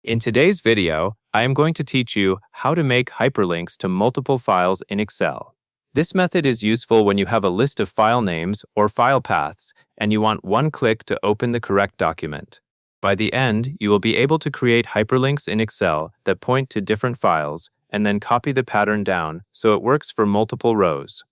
In today's video, I am going to teach you how to make hyperlinks to multiple files in Excel. This method is useful when you have a list of file names or file paths and you want one click to open the correct document. By the end, you will be able to create hyperlinks in Excel that point to different files and then copy the pattern down so it works for multiple rows.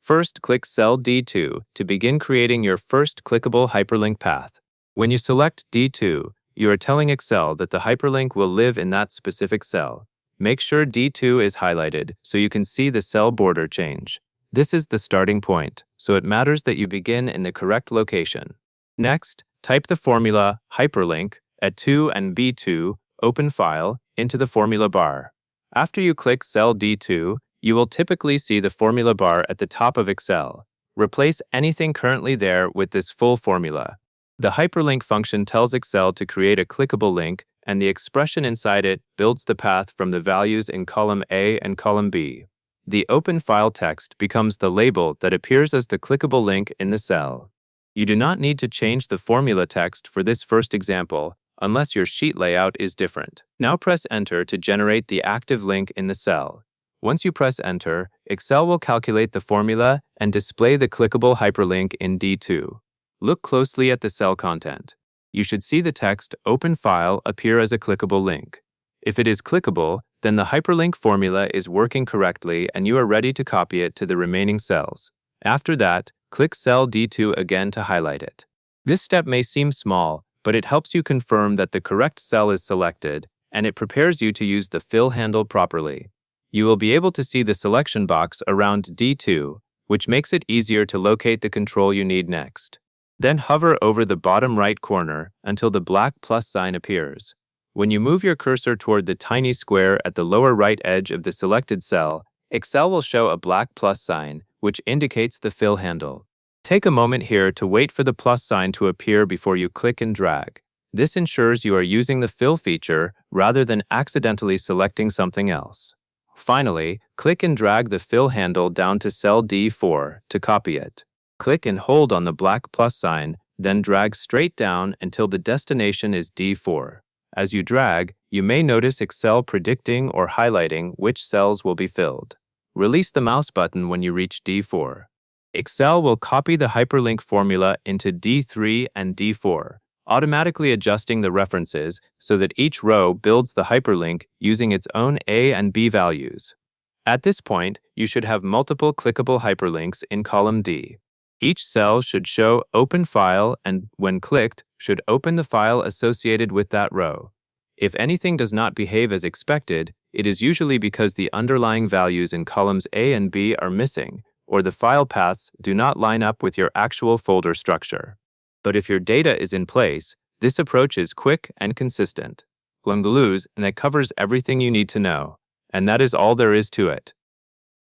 First, click cell D2 to begin creating your first clickable hyperlink path. When you select D2, you are telling Excel that the hyperlink will live in that specific cell. Make sure D2 is highlighted so you can see the cell border change. This is the starting point, so it matters that you begin in the correct location. Next, type the formula hyperlink at 2 and B2, open file, into the formula bar. After you click cell D2, you will typically see the formula bar at the top of Excel. Replace anything currently there with this full formula. The hyperlink function tells Excel to create a clickable link, and the expression inside it builds the path from the values in column A and column B. The open file text becomes the label that appears as the clickable link in the cell. You do not need to change the formula text for this first example, unless your sheet layout is different. Now press Enter to generate the active link in the cell. Once you press Enter, Excel will calculate the formula and display the clickable hyperlink in D2. Look closely at the cell content. You should see the text Open File appear as a clickable link. If it is clickable, then the hyperlink formula is working correctly and you are ready to copy it to the remaining cells. After that, click cell D2 again to highlight it. This step may seem small, but it helps you confirm that the correct cell is selected, and it prepares you to use the fill handle properly. You will be able to see the selection box around D2, which makes it easier to locate the control you need next. Then hover over the bottom right corner until the black plus sign appears. When you move your cursor toward the tiny square at the lower right edge of the selected cell, Excel will show a black plus sign, which indicates the fill handle. Take a moment here to wait for the plus sign to appear before you click and drag. This ensures you are using the fill feature rather than accidentally selecting something else. Finally, click and drag the fill handle down to cell D4 to copy it. Click and hold on the black plus sign, then drag straight down until the destination is D4. As you drag, you may notice Excel predicting or highlighting which cells will be filled. Release the mouse button when you reach D4. Excel will copy the hyperlink formula into D3 and D4, automatically adjusting the references so that each row builds the hyperlink using its own A and B values. At this point, you should have multiple clickable hyperlinks in column D. Each cell should show Open File and, when clicked, should open the file associated with that row. If anything does not behave as expected, it is usually because the underlying values in columns A and B are missing, or the file paths do not line up with your actual folder structure. But if your data is in place, this approach is quick and consistent. And that covers everything you need to know. And that is all there is to it.